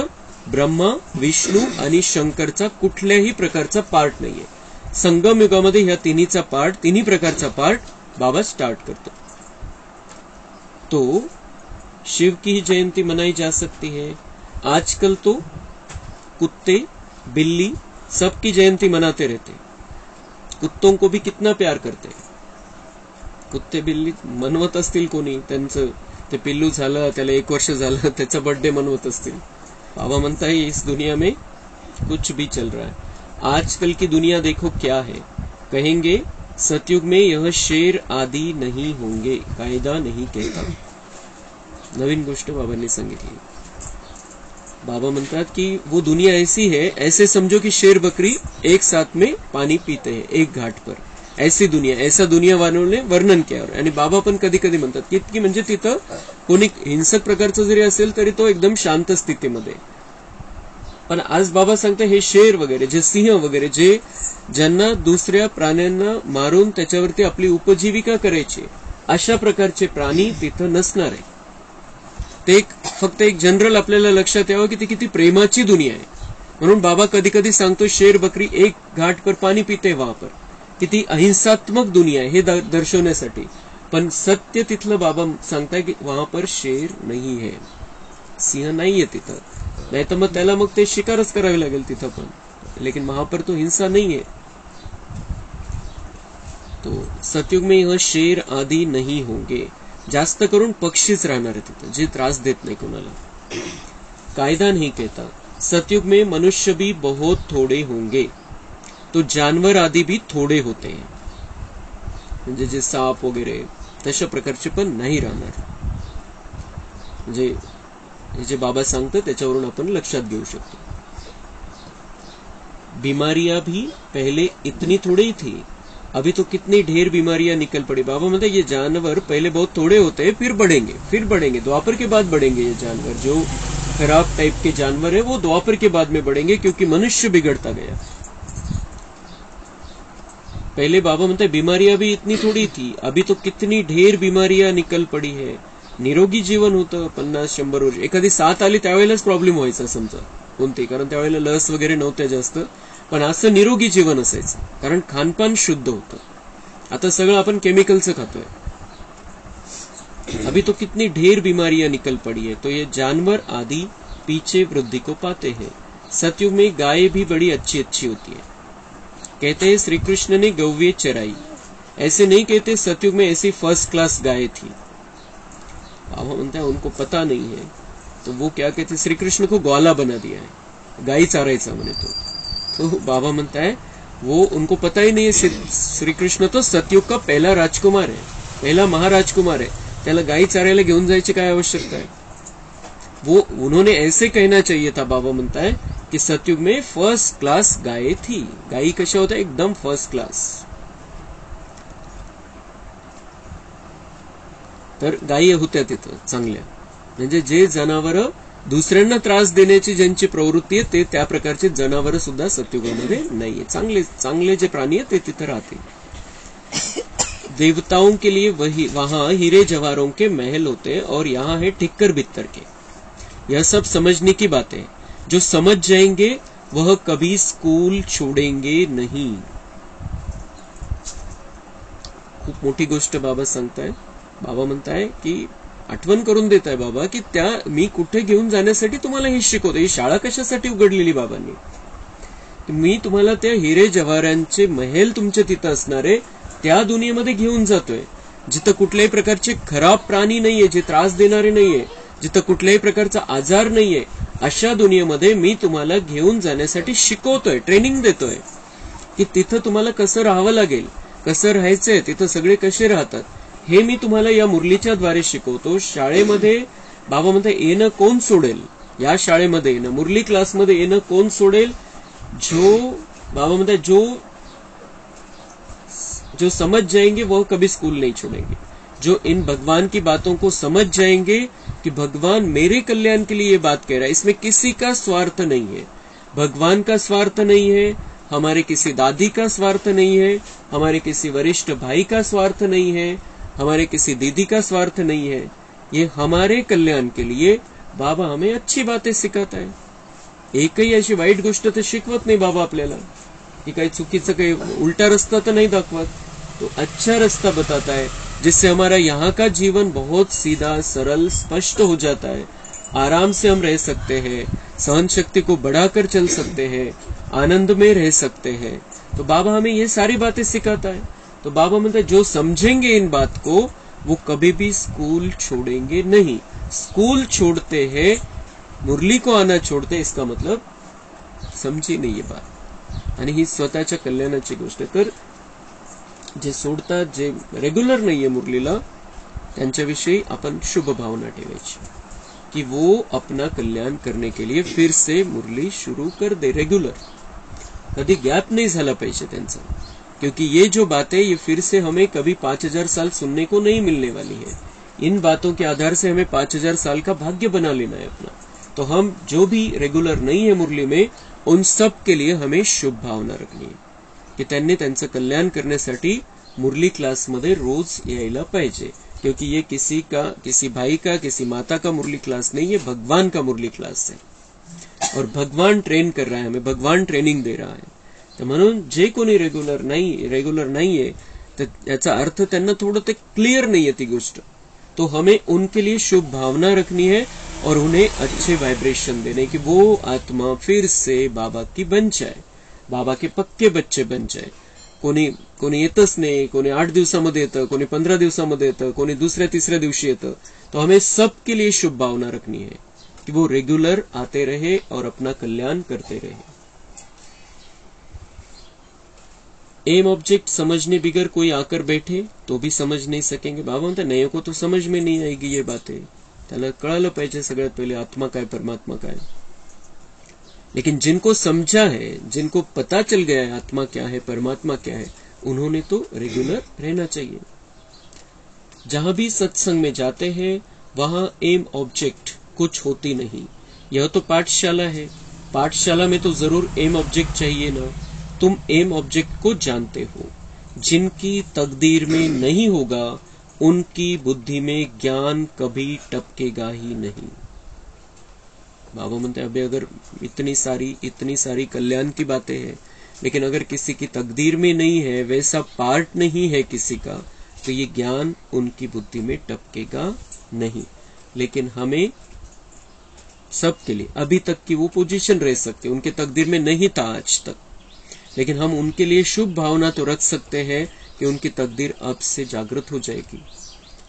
ब्रह्मा विष्णू आणि शंकरचा कुठल्याही प्रकारचा पार्ट नाहीये। संगम युगामध्ये ह्या तिन्ही प्रकारचा पार्ट बाबा स्टार्ट करतो। तो शिव की ही जयंती मनाई जा सकती है। आजकल तो कुत्ते बिल्ली सबकी जयंती मनाते रहते, कुत्तों को भी कितना प्यार करते। कुत्ते बिल्ली मनवत असतील कोणी, त्यांचं ते पिल्लू झालं, त्याला 1 वर्ष झालं, त्याचा बर्थडे मनवत असतील। बाबा म्हणता है इस दुनिया में कुछ भी चल रहा है। आजकल की दुनिया देखो क्या है, कहेंगे सतयुग में यह शेर आदि नहीं होंगे, कायदा नहीं कहता। नवीन गोष्ट बाबांनी सांगितली। बाबा म्हणतात की वो दुनिया ऐसी है, ऐसे समझो कि शेर बकरी एक साथ में पानी पीते हैं एक घाट पर, ऐसी दुनिया, ऐसा दुनिया वालोने वर्णन केलं. आणि बाबा पण कधी कधी म्हणतात की इतकी म्हणजे तिथं कोणी हिंसक प्रकारचं जरी असेल तरी तो एकदम शांत स्थितीमध्ये. पण आज बाबा सांगता हे शेर वगैरे, जे सिंह वगैरे, जे ज्यांना दुसऱ्या प्राण्यांना मारून त्याच्यावरती आपली उपजीविका करायची, अशा प्रकारचे प्राणी तिथं नसणार आहे. ते फक्त एक जनरल आपल्याला लक्षात यावं की ती किती प्रेमाची दुनिया आहे. म्हणून बाबा कधी कधी सांगतो शेर बकरी एक घाट पर पाणी पिते वहां पर, किती अहिंसात्मक दुनिया आहे हे दर्शवण्यासाठी. पण सत्य तिथलं बाबा सांगताय की वहां पर शेर नाही है, सिंह नाहीये तिथं. नाही तर मग त्याला मग ते शिकारच करावी लागेल तिथं पण. लेकिन वहां पर तो हिंसा नहीं है. तो सतयुग में यह शेर आदि नहीं होंगे. जास्त करून पक्षीच राहणार आहे तिथं, जे त्रास देत नाही कोणाला. कायदा नहीं कहता सतयुग में मनुष्य भी बहुत थोड़े होंगे, तो जानवर आदि भी थोड़े होते हैं. म्हणजे जे साप वगैरे तशा प्रकारचे पण नाही राहणार. म्हणजे जे बाबा सांगतात त्याच्यावरून आपण लक्षात घेऊ शकतो. बीमारियां भी पहले इतनी थोड़ी ही थी, अभी तो कितनी ढेर बीमारियां निकल पड़ी. बाबा मतलब ये जानवर पहले बहुत थोड़े होते, फिर बढ़ेंगे. द्वापर के बाद बढ़ेंगे ये जानवर. जो खराब टाइप के जानवर है वो द्वापर के बाद में बढ़ेंगे, क्योंकि मनुष्य बिगड़ता गया. पहले बाबा म्हणते बीमारियां भी इतनी थोड़ी थी, अभी तो कितनी ढेर बीमारियां निकल पड़ी है. निरोगी जीवन होतं 50-100 वर्ष. एखादी साथ आली त्यावेळेलाच प्रॉब्लेम व्हायचा समजा कोणती, कारण त्यावेळेला लस वगैरे नव्हत्या जास्त. पण असं निरोगी जीवन असायचं, कारण खानपान शुद्ध होतं. आता सगळं आपण केमिकलचं खातोय. अभी तो कितनी ढेर बीमारियां निकल पड़ी है, तो ये जानवर आदि पीछे वृद्धि को पाते हैं. सतयुग में गाय भी बड़ी अच्छी अच्छी होती है. कहते हैं श्री कृष्ण ने गौवें चराई, ऐसे नहीं कहते सतयुग में ऐसी फर्स्ट क्लास गाय थी. बाबा म्हणता है उनको पता नहीं है, तो वो क्या कहते श्री कृष्ण को ग्वाला बना दिया है, गाई चारायचा म्हणे तो बाबा म्हणता है वो उनको पता ही नहीं है. श्री कृष्ण तो सतयुग का पहला राजकुमार है, पहला महाराजकुमार है. त्याला गाई चारायला घेऊन जायची काय आवश्यकता है. वो उन्होंने ऐसे कहना चाहिए था. बाबा म्हणता है कि सतयुग में फर्स्ट क्लास गाय थी. गाई कशा होत्या, एकदम फर्स्ट क्लास. तर गायी होत्या तिथं चांगल्या. म्हणजे जे जनावर दुसऱ्यांना त्रास देण्याची ज्यांची प्रवृत्ती आहे ते त्या प्रकारचे जनावर सुद्धा सतयुगामध्ये नाहीये. चांगले जे प्राणी आहेत ते तिथं राहतील. देवताओं के लिए वहां हीरे जवाहरों के महल होते हैं, और यहाँ है ठिक्कर बित्तर के. यह सब समझने की बातें, जो समझ जाएंगे वह कभी स्कूल छोड़ेंगे नहीं. खूप मोठी गोष्ट बाबा सांगताय. बाबा म्हणताय की आठवण करून देत आहे बाबा की त्या मी कुठे घेऊन जाण्यासाठी तुम्हाला हे शिकवतो. ही शाळा कशासाठी उघडलेली बाबांनी. मी तुम्हाला त्या हिरे जवाहरांचे महल तुमच्या तिथं असणारे त्या दुनियेमध्ये घेऊन जातोय, जिथं कुठल्याही प्रकारचे खराब प्राणी नाहीये, जे त्रास देणारे नाहीये, जिथं कुठल्याही प्रकारचा आजार नाहीये, अशा दुनियेमध्ये मी तुम्हाला घेऊन जाण्यासाठी शिकवतोय, ट्रेनिंग देतोय की तिथं तुम्हाला कसं राहावं लागेल, कसं राहायचंय, तिथं सगळे कसे राहतात हे मी तुम्हाला या मुरलीच्या द्वारे शिकवतो. शाळेमध्ये बाबा म्हणतात येणं कोण सोडेल, या शाळेमध्ये येणं, मुरली क्लासमध्ये येणं कोण सोडेल. जो बाबा म्हणतात जो समझ जाएंगे वो कभी स्कूल नहीं छोड़ेंगे. जो इन भगवान की बातों को समझ जाएंगे कि भगवान मेरे कल्याण के लिए ये बात कह रहा है, इसमें किसी का स्वार्थ नहीं है. भगवान का स्वार्थ नहीं है, हमारे किसी दादी का स्वार्थ नहीं है, हमारे किसी वरिष्ठ भाई का स्वार्थ नहीं है, हमारे किसी दीदी का स्वार्थ नहीं है. ये हमारे कल्याण के लिए बाबा हमें अच्छी बातें सिखाता है. एकही अशी वाईट गोष्ट तर शिकवत नाही बाबा आपल्याला, की काही चुकीचं काही उल्टा रास्ता तर नहीं दाखवत. तो अच्छा रास्ता बताता है, जिससे हमारा यहाँ का जीवन बहुत सीधा सरल स्पष्ट हो जाता है. आराम से हम रह सकते हैं, सहन शक्ति को बढ़ाकर चल सकते हैं, आनंद में रह सकते हैं. तो बाबा हमें ये सारी बातें सिखाता है. तो बाबा म्हणते जो समझेंगे इन बात को वो कभी भी स्कूल छोड़ेंगे नहीं. स्कूल छोड़ते हैं, मुरली को आना छोड़ते, इसका मतलब समजी नाही बात. आणि ही स्वतःच्या कल्याणाची गोष्ट आहे. तर जे सोडतात, जे रेग्युलर नाहीये मुरलीला, त्यांच्याविषयी आपण शुभ भावना ठेवायची कि वो अपना कल्याण करने के लिए फिर से मुरली शुरू कर दे. रेग्युलर, कधी गॅप नाही झाला पाहिजे त्यांचा. क्योंकि ये जो बातें ये फिर से हमें कभी 5000 साल सुनने को नहीं मिलने वाली है। इन बातों के आधार से हमें 5000 साल का भाग्य बना लेना है अपना। तो हम जो भी रेगुलर नहीं है मुरली में, उन सब के लिए हमें शुभ भावना रखनी आहे की त्यांनी त्यांचं कल्याण करण्यासाठी मुरली क्लासमध्ये रोज यायला पाहिजे। क्योंकि ये किसी भाई का, किसी माता का मुरली क्लास नहीं है, भगवान का मुरली क्लास है और भगवान ट्रेन कर रहा है हमें, भगवान ट्रेनिंग दे रहा है। तर म्हणून जे कोणी रेगुलर नाहीये तर याचा अर्थ त्यांना थोडं ते क्लियर नाहीये ती गोष्ट। तो हमें उनके लिए शुभ भावना रखनी है और उन्हें अच्छे वाइब्रेशन देने की वो आत्मा फिर से बाबा की बन जाए, बाबा के पक्के बच्चे बन जाए। कोणी येतच नाही, कोणी 8 दिवसामध्ये येतं, कोणी 15 दिवसामध्ये येतं, कोणी दुसऱ्या तिसऱ्या दिवशी येतं। तो हमें सबके लिए शुभ भावना रखनी है कि वो रेगुलर आते रहे और अपना कल्याण करते रहे। एम ऑब्जेक्ट समझने बिगर कोई आकर बैठे तो भी समझ नहीं सकेंगे। बाबा म्हणते नये को तो समझ में नहीं आएगी ये बातें। त्याला कळालं पाहिजे सगळ्यात पहिले आत्मा काय परमात्मा काय। लेकिन जिनको समझा है, जिनको पता चल गया है आत्मा क्या है परमात्मा क्या है, उन्होंने तो रेगुलर रहना चाहिए। जहां भी सत्संग में जाते हैं वहां एम ऑब्जेक्ट कुछ होती नहीं। यह तो पाठशाला है, पाठशाला में तो जरूर एम ऑब्जेक्ट चाहिए ना। तुम एम ऑब्जेक्ट को जानते हो। जिनकी तकदीर में नहीं होगा उनकी बुद्धि में ज्ञान कभी टपकेगा ही नहीं। बाबा म्हणते अभी अगर इतनी सारी कल्याण की बातें हैं, लेकिन अगर किसी की तकदीर में नहीं है, वैसा पार्ट नहीं है किसी का, तो ये ज्ञान उनकी बुद्धि में टपकेगा नहीं। लेकिन हमें सबके लिए अभी तक की वो पोजीशन रह सकती है, उनके तकदीर में नहीं था आज तक, लेकिन हम उनके लिए शुभ भावना तो रख सकते हैं कि उनकी तकदीर अब से जागृत हो जाएगी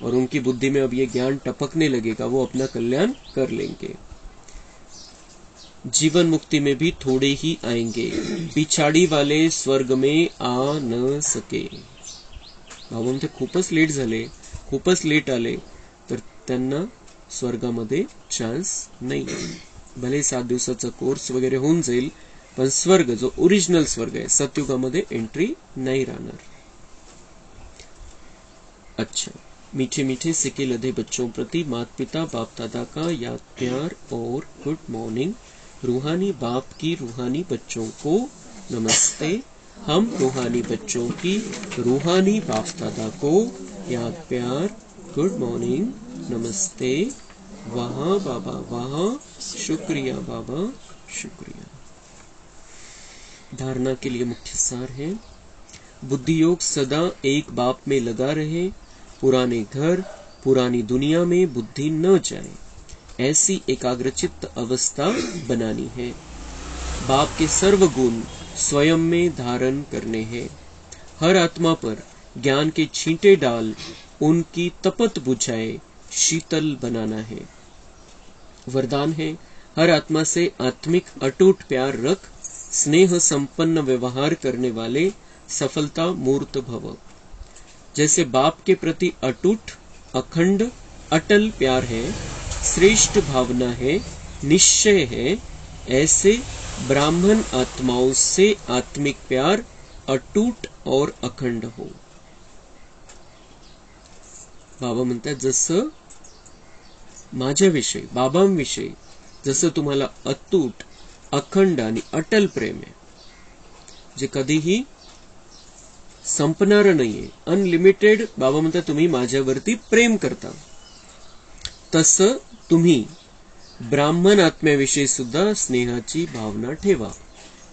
और उनकी बुद्धि में अब ये ज्ञान टपकने लगेगा, वो अपना कल्याण कर लेंगे। जीवन मुक्ति में भी थोड़े ही आएंगे, पिछाड़ी वाले स्वर्ग में आ न सके। बाबा म्हणते खूपच लेट झाले, खूपच लेट आले तर त्यांना स्वर्गामध्ये चान्स नाही। भले 7 दिवसाचा कोर्स वगैरे होऊन जाईल, पण स्वर्ग जो ओरिजिनल स्वर्ग आहे सतयुगामध्ये एंट्री नहीं राहणार। अच्छा, मीठे मीठे सिके लदे बच्चों प्रति माता पिता बाप दादा का याद प्यार और गुड मॉर्निंग। रूहानी बाप की रूहानी बच्चों को नमस्ते। हम रूहानी बच्चों की रूहानी बाप दादा को याद प्यार गुड मॉर्निंग नमस्ते। वहाँ बाबा वहाँ, शुक्रिया बाबा शुक्रिया। धारणा के लिए मुख्य सार है, बुद्धि योग सदा एक बाप में लगा रहे, पुराने घर पुरानी दुनिया में बुद्धि न जाए, ऐसी एकाग्रचित्त अवस्था बनानी है। बाप के सर्व गुण स्वयं में धारण करने हैं। हर आत्मा पर ज्ञान के छींटे डाल उनकी तपत बुझाए शीतल बनाना है। वरदान है, हर आत्मा से आत्मिक अटूट प्यार रख, स्नेह संपन्न व्यवहार करने वाले सफलता मूर्त भव। जैसे बाप के प्रति अटूट अखंड अटल प्यार है, श्रेष्ठ भावना है, निश्चय है, ऐसे ब्राह्मण आत्माओं से आत्मिक प्यार अटूट और अखंड हो। बाबा म्हणतात जसं माझ्याविषयी बाबांविषयी जसं तुम्हाला अतूट अखंड आणि अटल प्रेम आहे, जे कधीही संपणार नाहीये, अनलिमिटेड। बाबा म्हणतात तुम्ही माझ्यावरती प्रेम करता, तसं तुम्ही ब्राह्मण आत्म्याविषयी सुद्धा स्नेहाची भावना ठेवा।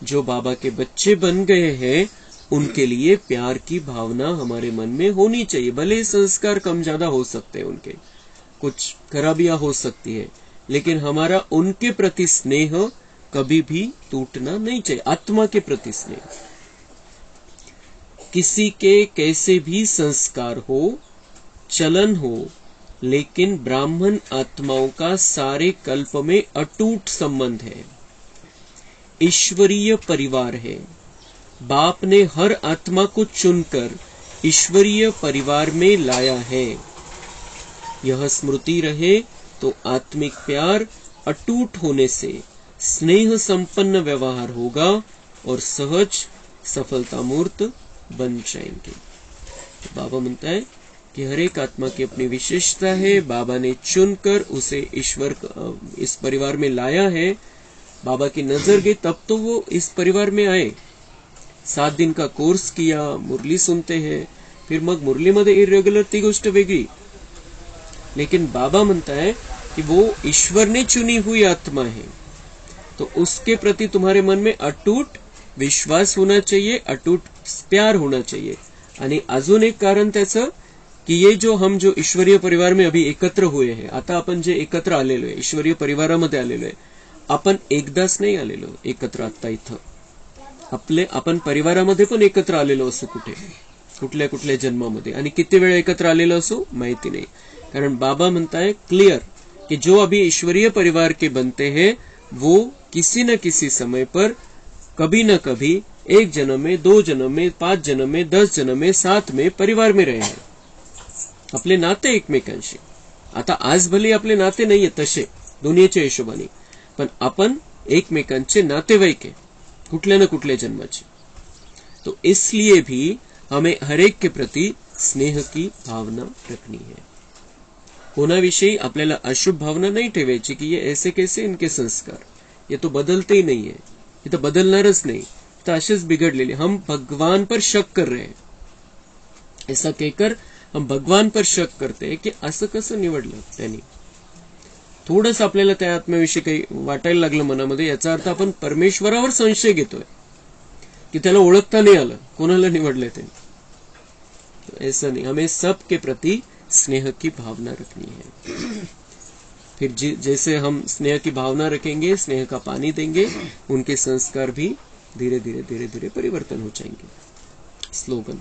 जो बाबा के बच्चे बन गए हैं उनके लिए प्यार की भावना हमारे मन में होनी चाहिए। भले संस्कार कम ज्यादा हो सकते हैं, उनके कुछ खराबियां हो सकती है, लेकिन हमारा उनके प्रति स्नेह कभी भी टूटना नहीं चाहिए। आत्मा के प्रति स्नेह, किसी के कैसे भी संस्कार हो, चलन हो, लेकिन ब्राह्मण आत्माओं का सारे कल्प में अटूट संबंध है, ईश्वरीय परिवार है। बाप ने हर आत्मा को चुनकर ईश्वरीय परिवार में लाया है। यह स्मृति रहे तो आत्मिक प्यार अटूट होने से स्नेह संपन्न व्यवहार होगा और सहज सफलता मूर्त बन जाएंगे। तो बाबा म्हणता है कि हर एक आत्मा की अपनी विशेषता है। बाबा ने चुनकर उसे ईश्वर इस परिवार में लाया है। बाबा की नजर गई तब तो वो इस परिवार में आए। 7 दिन का कोर्स किया, मुरली सुनते हैं, फिर मग मुरलीमध्ये इरेग्युलर ती गोष्ट वेगळी। लेकिन बाबा म्हणता है कि वो ईश्वर ने चुनी हुई आत्मा है, तो उसके प्रति तुम्हारे मन में अटूट विश्वास होना चाहिए, अटूट प्यार होना चाहिए। आणि अजून एक कारण त्याचं की ये जो ईश्वरीय परिवार में अभी एकत्र हुए हैं, आता आपण जे एकत्र आलेलो आहे, ईश्वरीय परिवारामध्ये आलेलो आहे, आपण एकदाच नाही आलेलो एकत्र आता इथं। आपण परिवारामध्ये पण एकत्र आलेलो असू कुठल्या कुठल्या जन्मामध्ये, आणि किती वेळ एकत्र आलेलो असू माहिती नहीं। कारण बाबा म्हणता है क्लियर कि जो अभी ईश्वरीय परिवार के बनते हैं वो किसी न किसी समय पर कभी न कभी 1 जन्म में, 2 जन्म में, 5 जन्म में, 10 जन्म में, साथ में परिवार में रहे हैं। आपले नाते एकमेकांशी, आता आज भले आपले नाते नाहीये तसे दुनियेच्या हिशोबाने, पण आपण एकमेकांचे नातेवाईक आहे कुठल्या न कुठल्या जन्माचे। तो इसलिए भी हमें हर एक के प्रति स्नेह की भावना रखनी है। कोणाविषयी आपल्याला अशुभ भावना नहीं ठेवायची कि ये ऐसे कैसे इनके संस्कार, ये तो बदलते ही नहीं है, ये तो बदलणारच नहीं, तो असेच बिगड़लेले। हम भगवान पर शक कर रहे हैं, ऐसा कहकर हम भगवान पर शक करते हैं कि असं कसं निवडलं त्यांनी। थोडंच आपल्याला त्या आत्म्याविषयी काही वाटायला लागलं मनामध्ये, याचा अर्थ आपण परमेश्वरावर संशय घेतोय कि त्याला ओळखता नहीं आलं कोणाला निवडलंय त्यांनी। ऐसा नहीं, हमें सबके प्रति स्नेह की भावना रखनी है। फिर जैसे हम स्नेह की भावना रखेंगे, स्नेह का पानी देंगे, उनके संस्कार भी धीरे धीरे धीरे धीरे परिवर्तन हो जाएंगे। स्लोगन,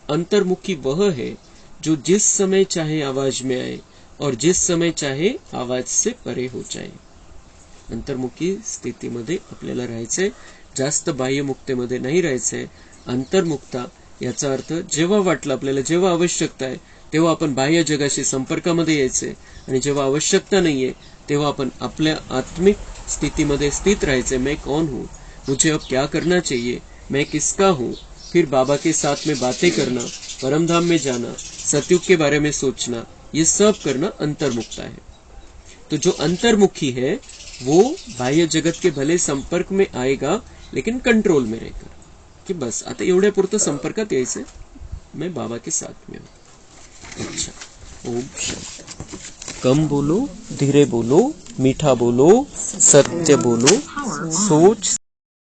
अंतर्मुखी वह है जो जिस समय चाहे आवाज में आए और जिस समय चाहे आवाज से परे हो जाए। अंतर्मुखी स्थितीमध्ये आपल्याला राहायचंय, जास्त बाह्यमुक्तेमध्ये नाही राहायचंय। अंतर्मुक्ता याचा अर्थ जेव्हा वाटलं आपल्याला, जेव्हा आवश्यकता आहे तेव्हा आपण बाह्य जगाशी संपर्कामध्ये यायचे, आणि जेव्हा आवश्यकता नाहीये तेव्हा आपण आपल्या आत्मिक स्थितीमध्ये स्थित राहायचे। मैं कौन हूँ, मुझे अब क्या करना चाहिए, मैं किसका हूँ। फिर बाबा के साथ में बातें करना, परमधाम में जाना, सतयुग के बारे में सोचना, ये सब करना अंतर्मुक्ता है। तो जो अंतर्मुखी है वो बाह्य जगत के भले संपर्क में आएगा लेकिन कंट्रोल में रहकर, कि बस आता एवढ्या पुरतं संपर्कात यायचं, मैं बाबा के साथ में हूँ। अच्छा, ओम शांति। कम बोलो, धीरे बोलो, मीठा बोलो, सत्य बोलो, सोच